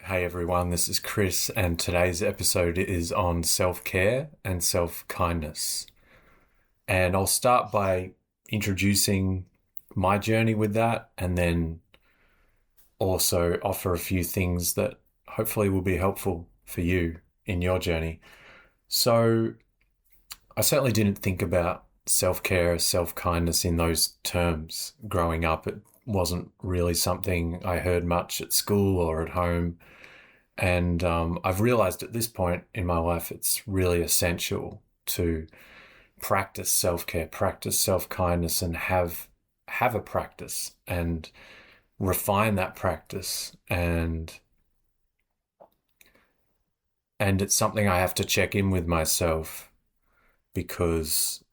Hey everyone, this is Chris, and today's episode is on self-care and self-kindness. And I'll start by introducing my journey with that, and then also offer a few things that hopefully will be helpful for you in your journey. So, I certainly didn't think about self-care, self-kindness in those terms growing up. It wasn't really something I heard much at school or at home. And I've realized at this point in my life, it's really essential to practice self-care, practice self-kindness, and have a practice and refine that practice. And it's something I have to check in with myself because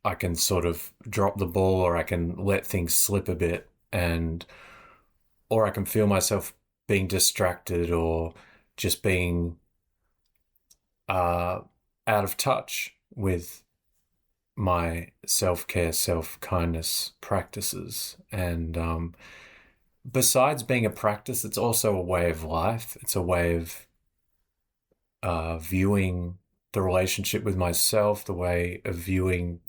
I can sort of drop the ball, or I can let things slip a bit, and or I can feel myself being distracted or just being out of touch with my self-care, self-kindness practices. And besides being a practice, it's also a way of life. It's a way of viewing the relationship with myself, the way of viewing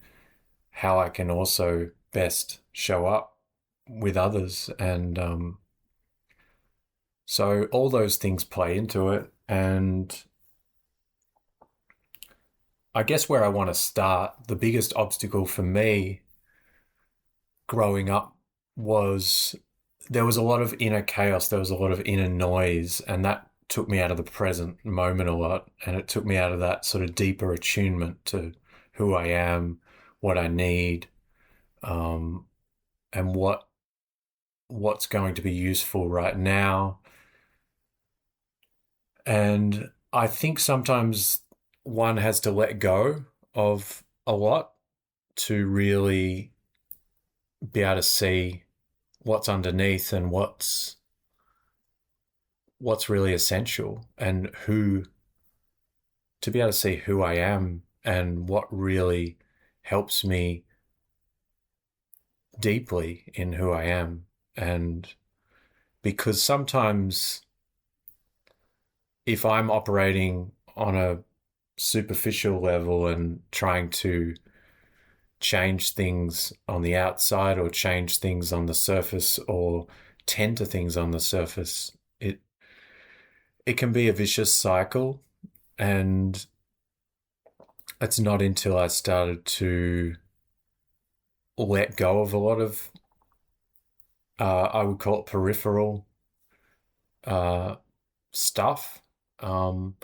how I can also best show up with others. And so all those things play into it. And I guess where I want to start, the biggest obstacle for me growing up was there was a lot of inner chaos, there was a lot of inner noise, and that took me out of the present moment a lot. And it took me out of that sort of deeper attunement to who I am, what I need, um, and what's going to be useful right now. And I think sometimes one has to let go of a lot to really be able to see what's underneath and what's really essential, and who to be able to see who I am and what really helps me deeply in who I am. And because sometimes if I'm operating on a superficial level and trying to change things on the outside or change things on the surface or tend to things on the surface, it can be a vicious cycle. And it's not until I started to let go of a lot of, I would call it peripheral uh, stuff. Um,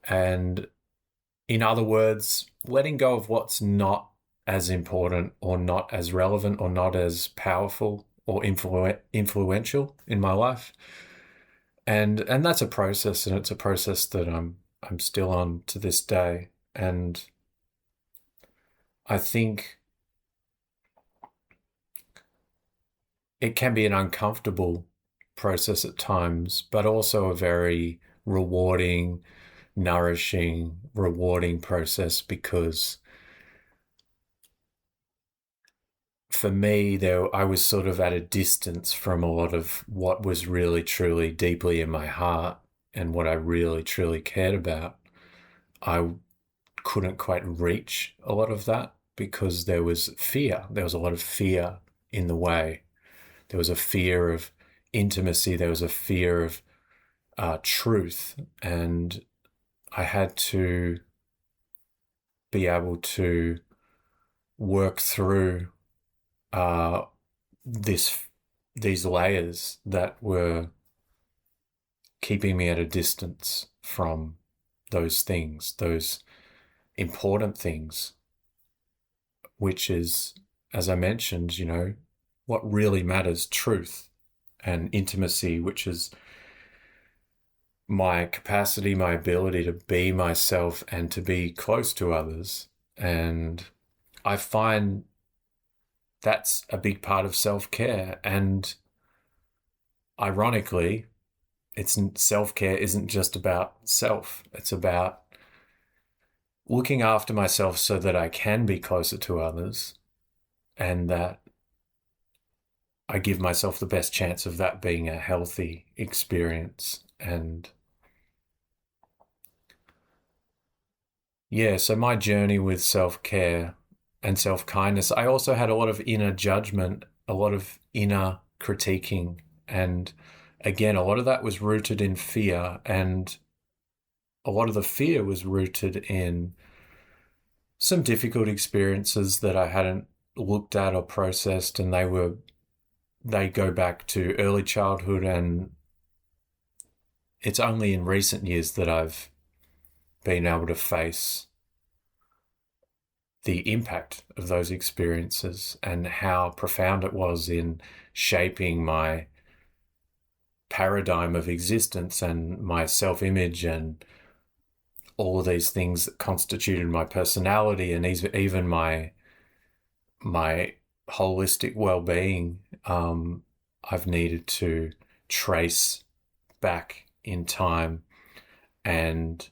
and in other words, letting go of what's not as important or not as relevant or not as powerful or influential in my life. And that's a process, and it's a process that I'm still on to this day. And I think it can be an uncomfortable process at times, but also a very rewarding, nourishing, rewarding process, because for me, there I was sort of at a distance from a lot of what was really, truly, deeply in my heart and what I really, truly cared about. I couldn't quite reach a lot of that because there was fear. There was a lot of fear in the way. There was a fear of intimacy. There was a fear of truth. And I had to be able to work through uh, this these layers that were keeping me at a distance from those things, those important things, which is, as I mentioned, what really matters, truth and intimacy, which is my capacity, my ability to be myself and to be close to others. And I find that's a big part of self-care. And ironically, it's self-care isn't just about self. It's about looking after myself so that I can be closer to others, and that I give myself the best chance of that being a healthy experience. And yeah, so my journey with self care and self kindness, I also had a lot of inner judgment, a lot of inner critiquing. And again, a lot of that was rooted in fear. And a lot of the fear was rooted in some difficult experiences that I hadn't looked at or processed. And they go back to early childhood. And it's only in recent years that I've been able to face the impact of those experiences and how profound it was in shaping my paradigm of existence and my self-image and all of these things that constituted my personality and even my holistic well-being. I've needed to trace back in time and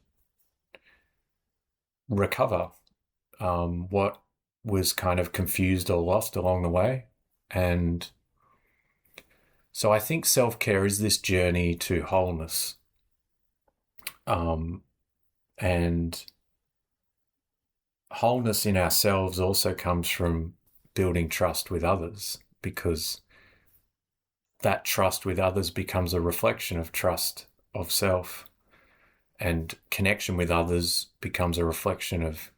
recover what was kind of confused or lost along the way. And so I think self-care is this journey to wholeness. Um, and wholeness in ourselves also comes from building trust with others, because that trust with others becomes a reflection of trust of self, and connection with others becomes a reflection of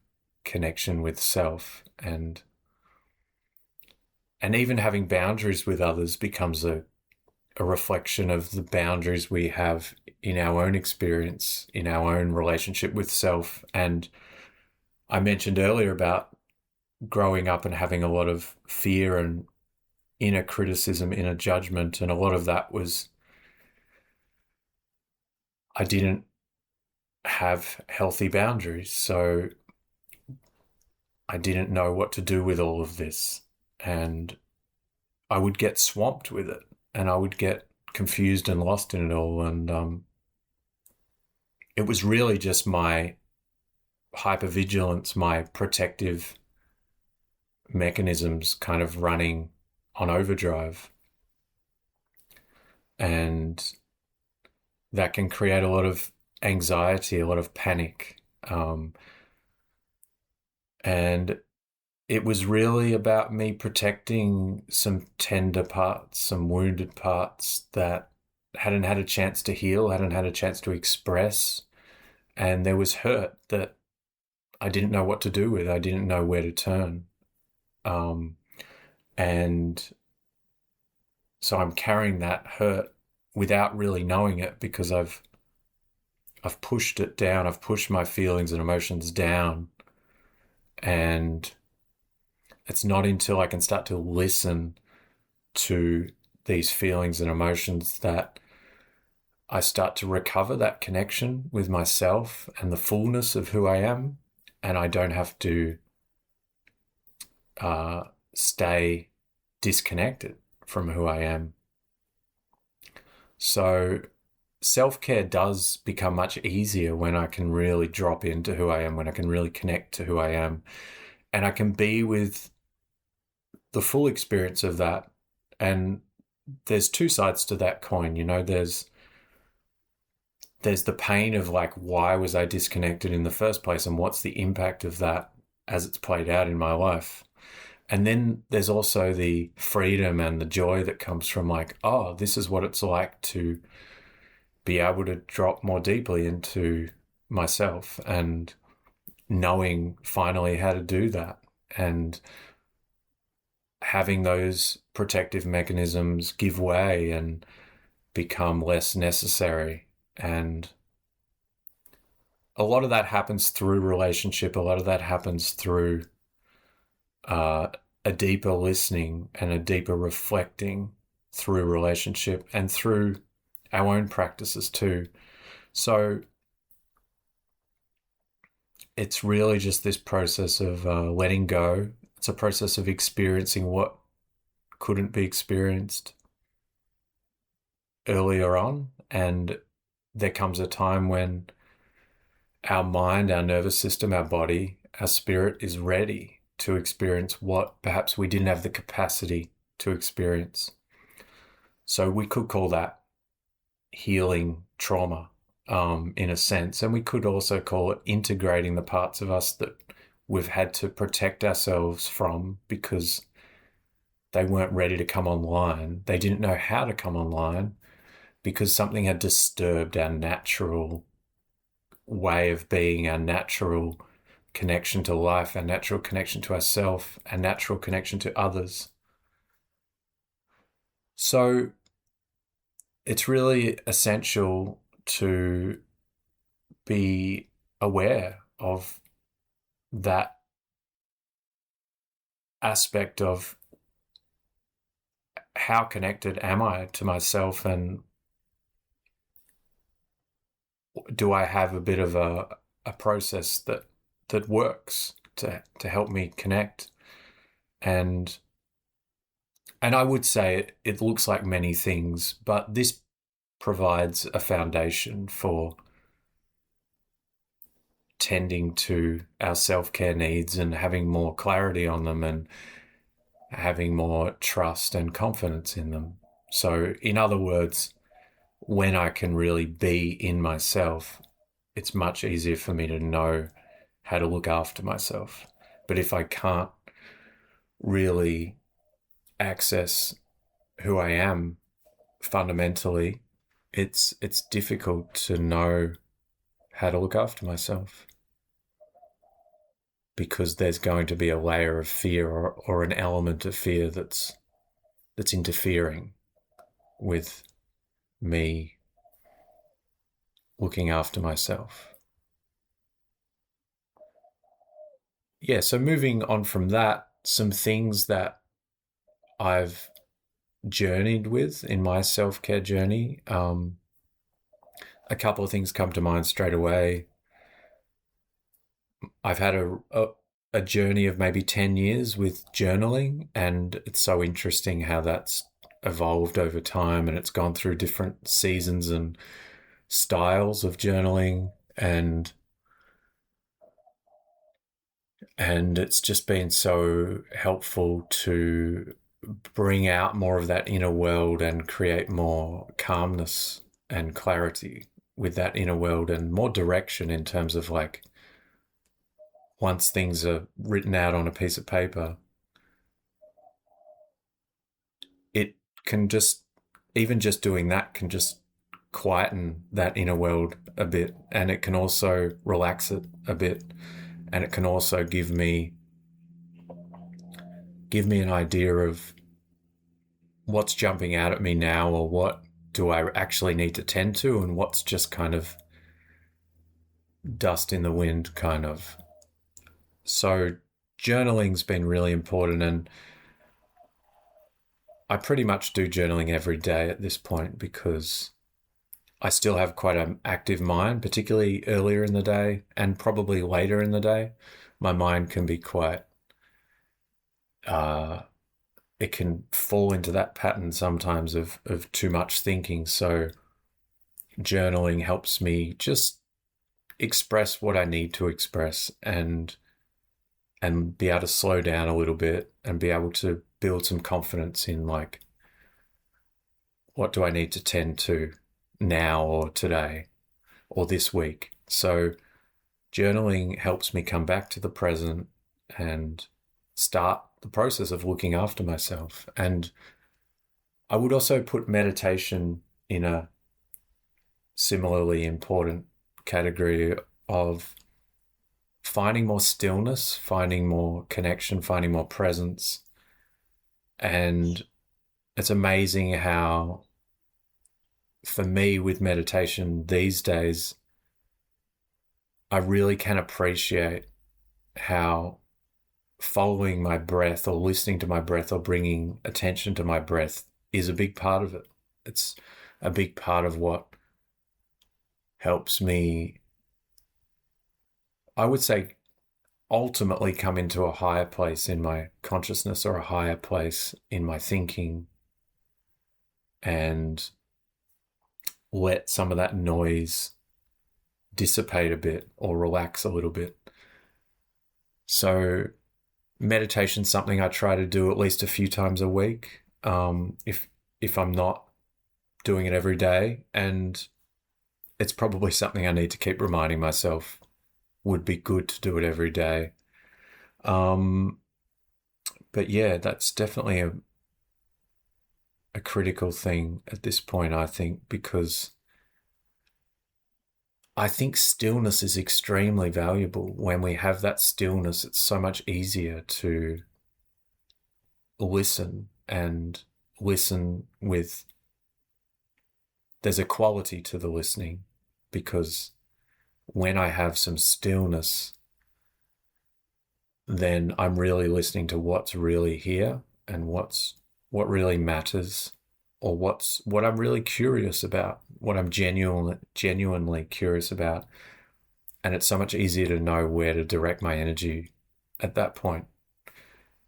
connection with self. And even having boundaries with others becomes a reflection of the boundaries we have in our own experience, in our own relationship with self. And I mentioned earlier about growing up and having a lot of fear and inner criticism, inner judgment. And a lot of that was I didn't have healthy boundaries. So I didn't know what to do with all of this. And I would get swamped with it, and I would get confused and lost in it all. And it was really just my hypervigilance, my protective mechanisms kind of running on overdrive. And that can create a lot of anxiety, a lot of panic. And it was really about me protecting some tender parts, some wounded parts that hadn't had a chance to heal, hadn't had a chance to express. And there was hurt that I didn't know what to do with. I didn't know where to turn. And so I'm carrying that hurt without really knowing it, because I've pushed it down. I've pushed my feelings and emotions down. And it's not until I can start to listen to these feelings and emotions that I start to recover that connection with myself and the fullness of who I am. And I don't have to stay disconnected from who I am. So self-care does become much easier when I can really drop into who I am, when I can really connect to who I am, and I can be with the full experience of that. And there's two sides to that coin, there's the pain of like, why was I disconnected in the first place, and what's the impact of that as it's played out in my life? And then there's also the freedom and the joy that comes from like, oh, this is what it's like to be able to drop more deeply into myself, and knowing finally how to do that, and having those protective mechanisms give way and become less necessary. And a lot of that happens through relationship. A lot of that happens through a deeper listening and a deeper reflecting through relationship and through our own practices too. So it's really just this process of letting go. It's a process of experiencing what couldn't be experienced earlier on. And there comes a time when our mind, our nervous system, our body, our spirit is ready to experience what perhaps we didn't have the capacity to experience. So we could call that healing trauma, in a sense. And we could also call it integrating the parts of us that we've had to protect ourselves from because they weren't ready to come online. They didn't know how to come online because something had disturbed our natural way of being, our natural connection to life, our natural connection to ourselves, our natural connection to others. So it's really essential to be aware of that aspect of how connected am I to myself, and do I have a bit of a process that works to help me connect. And and I would say it looks like many things, but this provides a foundation for tending to our self-care needs and having more clarity on them and having more trust and confidence in them. So, in other words, when I can really be in myself, it's much easier for me to know how to look after myself. But if I can't really access who I am fundamentally, it's difficult to know how to look after myself because there's going to be a layer of fear, or an element of fear that's interfering with me looking after myself. Yeah, so moving on from that, some things that I've journeyed with in my self-care journey. A couple of things come to mind straight away. I've had a journey of maybe 10 years with journaling, and it's so interesting how that's evolved over time, and it's gone through different seasons and styles of journaling, and it's just been so helpful to bring out more of that inner world and create more calmness and clarity with that inner world, and more direction in terms of, like, once things are written out on a piece of paper, it can just, even just doing that can just quieten that inner world a bit, and it can also relax it a bit, and it can also give me an idea of what's jumping out at me now, or what do I actually need to tend to, and what's just kind of dust in the wind, kind of. So journaling's been really important, and I pretty much do journaling every day at this point because I still have quite an active mind, particularly earlier in the day and probably later in the day. My mind can be quite, uh, it can fall into that pattern sometimes of too much thinking. So journaling helps me just express what I need to express, and be able to slow down a little bit and be able to build some confidence in, like, what do I need to tend to now or today or this week. So journaling helps me come back to the present and start the process of looking after myself. And I would also put meditation in a similarly important category of finding more stillness, finding more connection, finding more presence. And it's amazing how, for me, with meditation these days, I really can appreciate how following my breath, or listening to my breath, or bringing attention to my breath is a big part of it. It's a big part of what helps me, I would say, ultimately come into a higher place in my consciousness, or a higher place in my thinking, and let some of that noise dissipate a bit or relax a little bit. So meditation's something I try to do at least a few times a week. If I'm not doing it every day. And it's probably something I need to keep reminding myself would be good to do it every day. Um, but yeah, that's definitely a critical thing at this point, I think, because I think stillness is extremely valuable. When we have that stillness, it's so much easier to listen and listen with, there's a quality to the listening because when I have some stillness, then I'm really listening to what's really here and what really matters, or what I'm really curious about, what I'm genuinely curious about. And it's so much easier to know where to direct my energy at that point.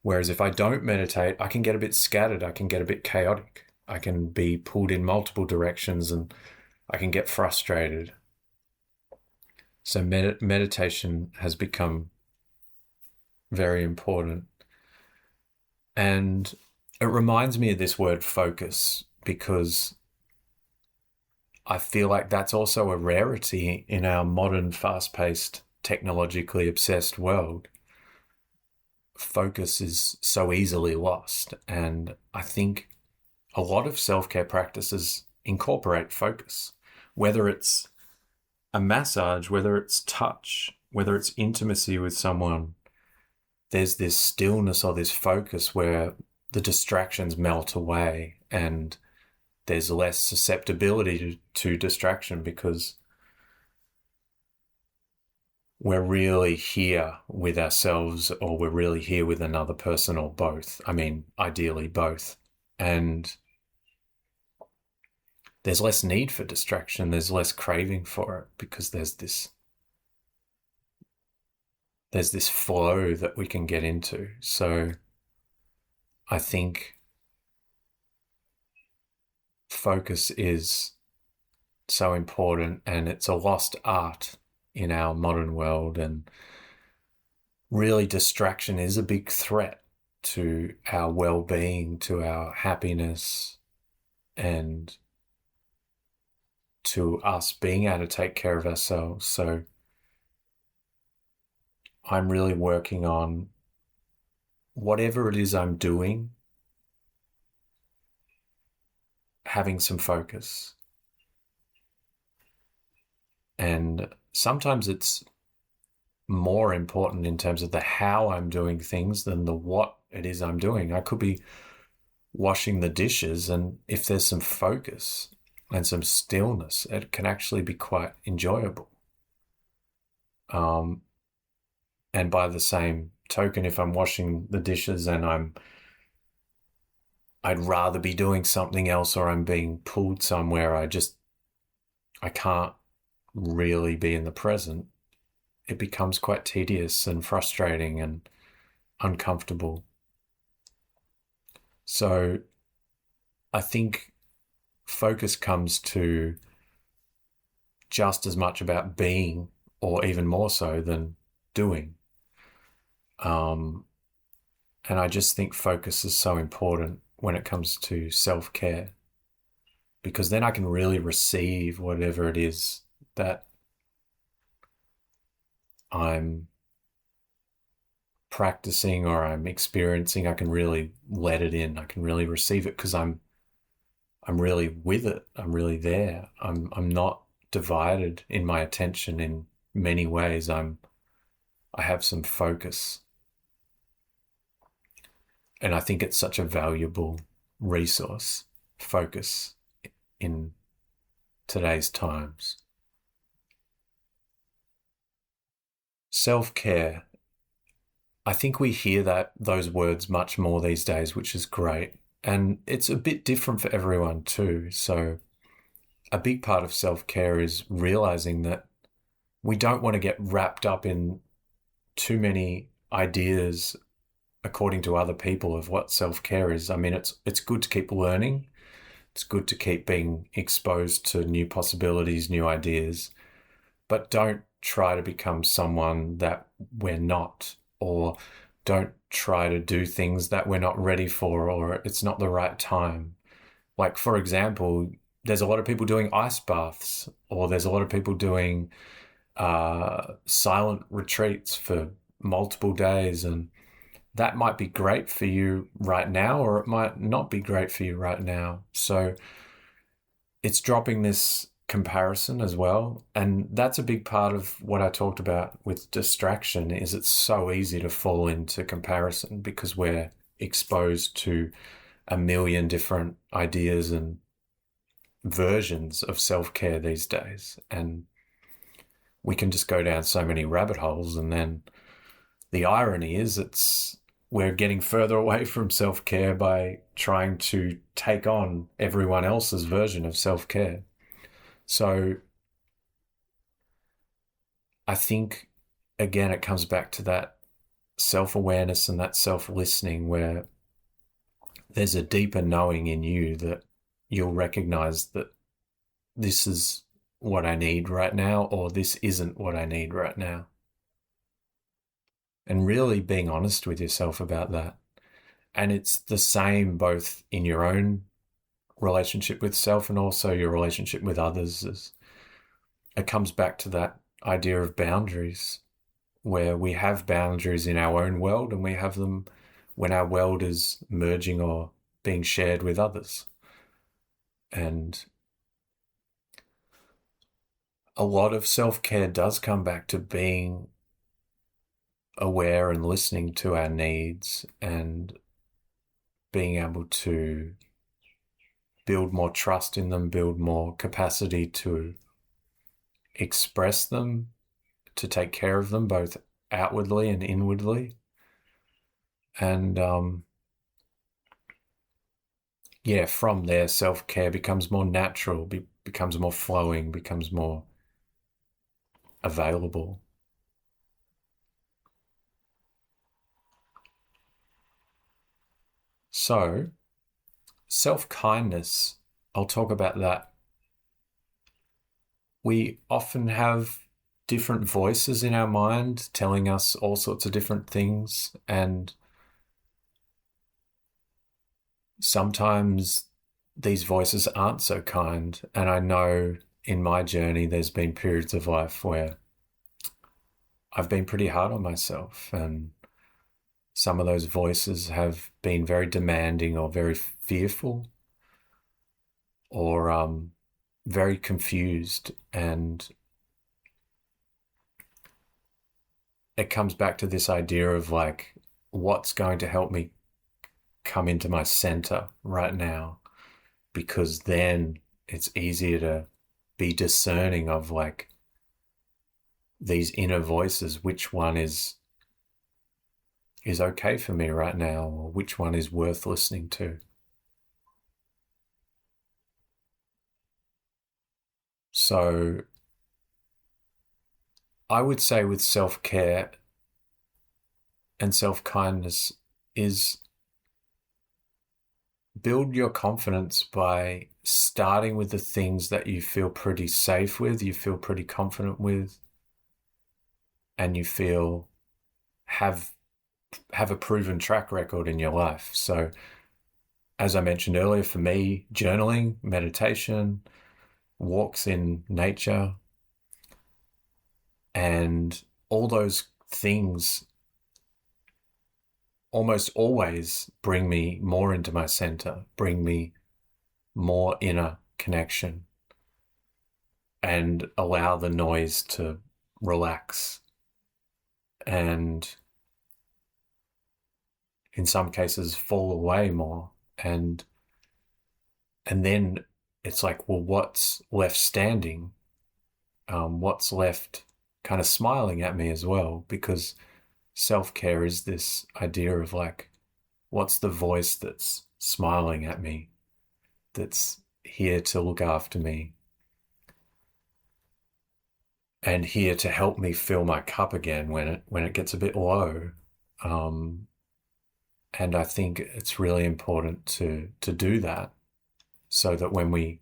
Whereas if I don't meditate, I can get a bit scattered, I can get a bit chaotic, I can be pulled in multiple directions, and I can get frustrated. So meditation has become very important. And it reminds me of this word focus because I feel like that's also a rarity in our modern, fast paced, technologically obsessed world. Focus is so easily lost. And I think a lot of self care practices incorporate focus, whether it's a massage, whether it's touch, whether it's intimacy with someone. There's this stillness or this focus where the distractions melt away and there's less susceptibility to distraction because we're really here with ourselves, or we're really here with another person, or both. I mean, ideally both. And there's less need for distraction. There's less craving for it because there's this flow that we can get into. So I think focus is so important, and it's a lost art in our modern world. And really, distraction is a big threat to our well-being, to our happiness, and to us being able to take care of ourselves. So I'm really working on whatever it is I'm doing, having some focus. And sometimes it's more important in terms of the how I'm doing things than the what it is I'm doing. I could be washing the dishes, and if there's some focus and some stillness, it can actually be quite enjoyable. And by the same token, if I'm washing the dishes and I'd rather be doing something else, or I'm being pulled somewhere, I can't really be in the present, it becomes quite tedious and frustrating and uncomfortable. So I think focus comes to just as much about being, or even more so than doing. And I just think focus is so important when it comes to self-care, because then I can really receive whatever it is that I'm practicing or I'm experiencing. I can really let it in. I can really receive it because I'm really with it. I'm really there. I'm not divided in my attention in many ways. I have some focus. And I think it's such a valuable resource, focus, in today's times. Self-care. I think we hear those words much more these days, which is great. And it's a bit different for everyone too. So a big part of self-care is realizing that we don't want to get wrapped up in too many ideas according to other people of what self-care is. I mean, it's good to keep learning. It's good to keep being exposed to new possibilities, new ideas, but don't try to become someone that we're not, or don't try to do things that we're not ready for, or it's not the right time. Like, for example, there's a lot of people doing ice baths, or there's a lot of people doing silent retreats for multiple days, and that might be great for you right now, or it might not be great for you right now. So it's dropping this comparison as well. And that's a big part of what I talked about with distraction is it's so easy to fall into comparison because we're exposed to a million different ideas and versions of self-care these days. And we can just go down so many rabbit holes. And then the irony is we're getting further away from self-care by trying to take on everyone else's version of self-care. So I think, again, it comes back to that self-awareness and that self-listening where there's a deeper knowing in you that you'll recognize that this is what I need right now, or this isn't what I need right now. And really being honest with yourself about that. And it's the same both in your own relationship with self and also your relationship with others. It comes back to that idea of boundaries, where we have boundaries in our own world and we have them when our world is merging or being shared with others. And a lot of self-care does come back to being aware and listening to our needs and being able to build more trust in them, build more capacity to express them, to take care of them both outwardly and inwardly. And yeah, from there, self-care becomes more natural, becomes more flowing, becomes more available. So, self-kindness, I'll talk about that. We often have different voices in our mind telling us all sorts of different things, and sometimes these voices aren't so kind. And I know in my journey, there's been periods of life where I've been pretty hard on myself, and some of those voices have been very demanding or very fearful or very confused. And it comes back to this idea of like, what's going to help me come into my center right now? Because then it's easier to be discerning of like these inner voices, which one is okay for me right now, or which one is worth listening to. So I would say with self-care and self-kindness is build your confidence by starting with the things that you feel pretty safe with, you feel pretty confident with, and you feel have a proven track record in your life. So as I mentioned earlier, for me, journaling, meditation, walks in nature, and all those things almost always bring me more into my center, bring me more inner connection, and allow the noise to relax. And in some cases fall away more. And then it's like, well, what's left standing? What's left kind of smiling at me as well? Because self-care is this idea of like, what's the voice that's smiling at me, that's here to look after me and here to help me fill my cup again when it gets a bit low. And I think it's really important to do that so that when we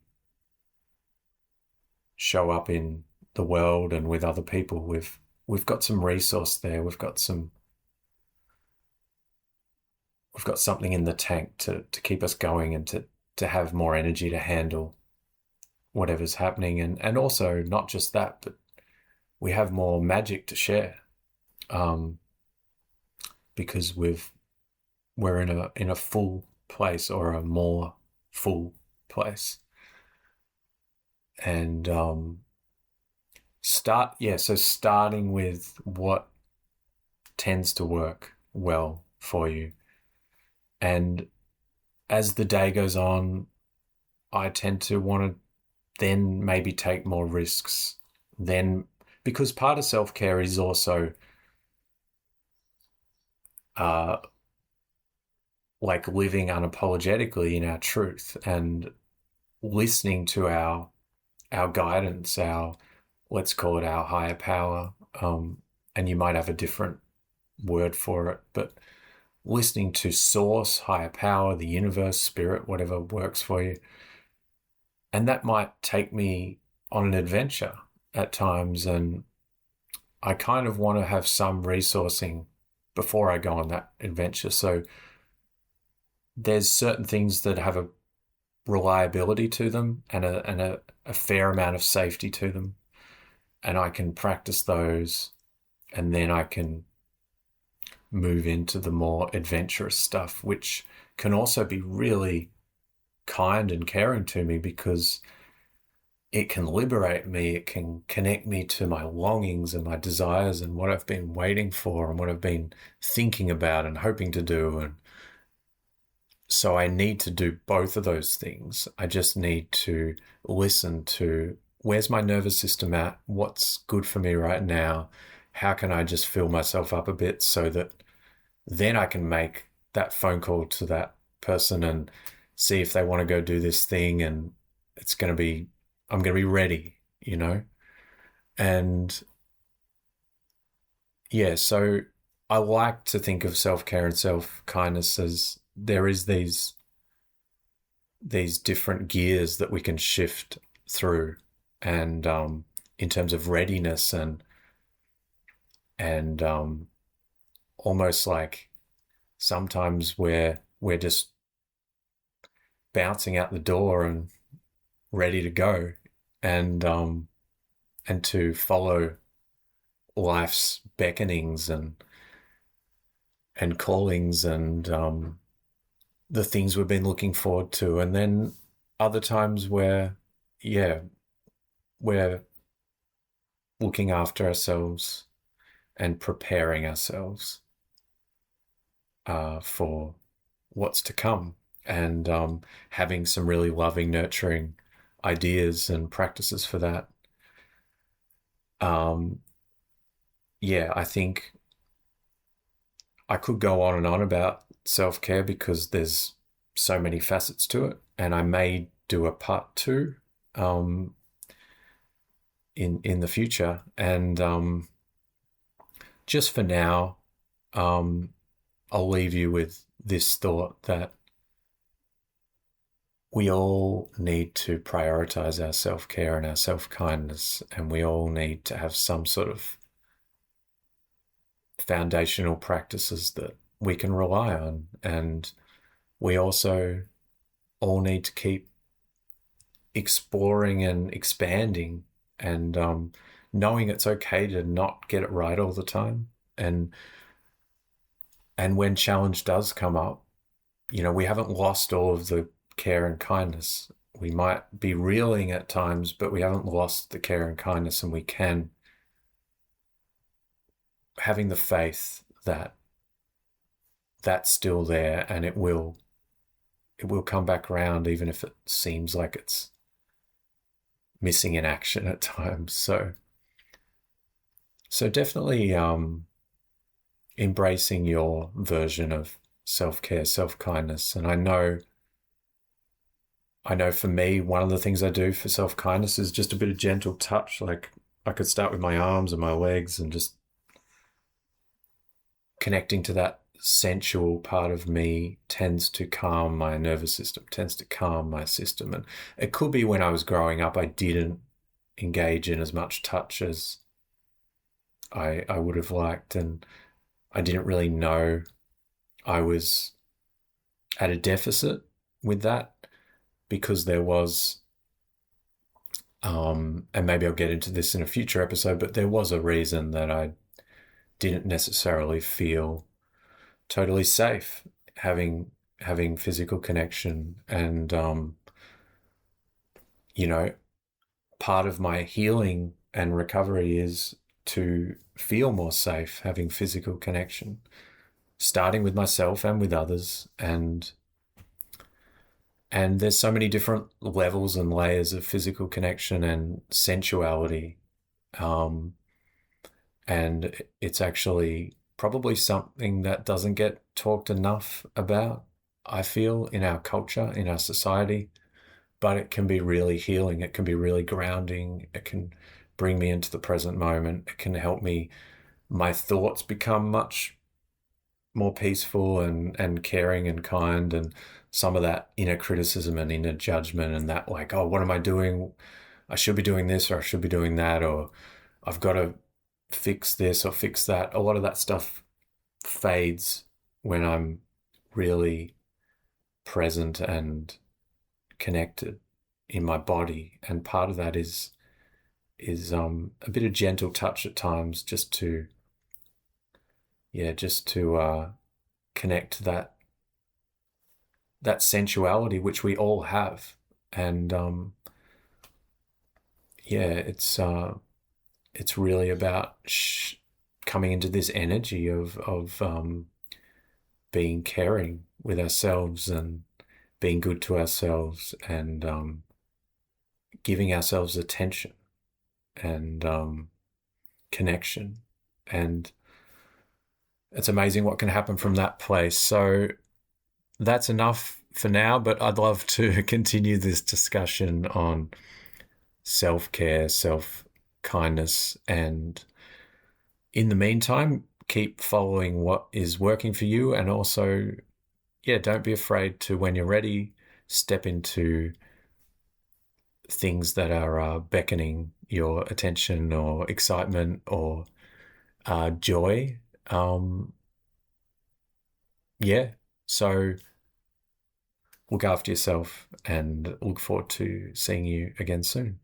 show up in the world and with other people, we've got some resource there. We've got something in the tank to keep us going and to have more energy to handle whatever's happening, and also not just that, but we have more magic to share, um, because we're in a full place, or a more full place. And so starting with what tends to work well for you. And as the day goes on, I tend to want to then maybe take more risks. Then, because part of self care is also uh, like living unapologetically in our truth and listening to our guidance, our, let's call it, our higher power. And you might have a different word for it, but listening to source, higher power, the universe, spirit, whatever works for you. And that might take me on an adventure at times. And I kind of want to have some resourcing before I go on that adventure. So there's certain things that have a reliability to them, and a fair amount of safety to them. And I can practice those, and then I can move into the more adventurous stuff, which can also be really kind and caring to me, because it can liberate me. It can connect me to my longings and my desires and what I've been waiting for and what I've been thinking about and hoping to do. And so I need to do both of those things. I just need to listen to, where's my nervous system at? What's good for me right now? How can I just fill myself up a bit so that then I can make that phone call to that person and see if they want to go do this thing, and I'm going to be ready, you know? And yeah, so I like to think of self-care and self-kindness as there is these different gears that we can shift through, and in terms of readiness, and almost like sometimes we're just bouncing out the door and ready to go, and to follow life's beckonings and callings, and the things we've been looking forward to. And then other times where, yeah, we're looking after ourselves and preparing ourselves for what's to come, and having some really loving, nurturing ideas and practices for that. Um, yeah, I think I could go on and on about self care because there's so many facets to it, and I may do a part two um, in the future. And just for now, um, I'll leave you with this thought that we all need to prioritize our self care and our self kindness, and we all need to have some sort of foundational practices that we can rely on. And we also all need to keep exploring and expanding, and knowing it's okay to not get it right all the time. And when challenge does come up, we haven't lost all of the care and kindness. We might be reeling at times, but we haven't lost the care and kindness, and we can, having the faith that that's still there, and it will come back around, even if it seems like it's missing in action at times. So definitely embracing your version of self-care, self-kindness. And I know for me, one of the things I do for self-kindness is just a bit of gentle touch. Like I could start with my arms and my legs and just connecting to that sensual part of me tends to calm my nervous system, tends to calm my system. And it could be when I was growing up, I didn't engage in as much touch as I would have liked. And I didn't really know I was at a deficit with that, because there was And maybe I'll get into this in a future episode, but there was a reason that I didn't necessarily feel totally safe having physical connection. And you know, part of my healing and recovery is to feel more safe having physical connection, starting with myself and with others. And there's so many different levels and layers of physical connection and sensuality. Um, and it's actually probably something that doesn't get talked enough about, I feel, in our culture, in our society. But it can be really healing. It can be really grounding. It can bring me into the present moment. It can help me, my thoughts become much more peaceful and caring and kind, and some of that inner criticism and inner judgment and that, like, oh, what am I doing? I should be doing this, or I should be doing that, or I've got to fix this or fix that. A lot of that stuff fades when I'm really present and connected in my body. And part of that is a bit of gentle touch at times, just to connect that sensuality which we all have. And yeah, it's really about coming into this energy of being caring with ourselves and being good to ourselves, and giving ourselves attention and connection. And it's amazing what can happen from that place. So that's enough for now, but I'd love to continue this discussion on self care, self kindness, and in the meantime, keep following what is working for you. And also, yeah, don't be afraid to, when you're ready, step into things that are beckoning your attention or excitement or joy. Yeah. So look after yourself and look forward to seeing you again soon.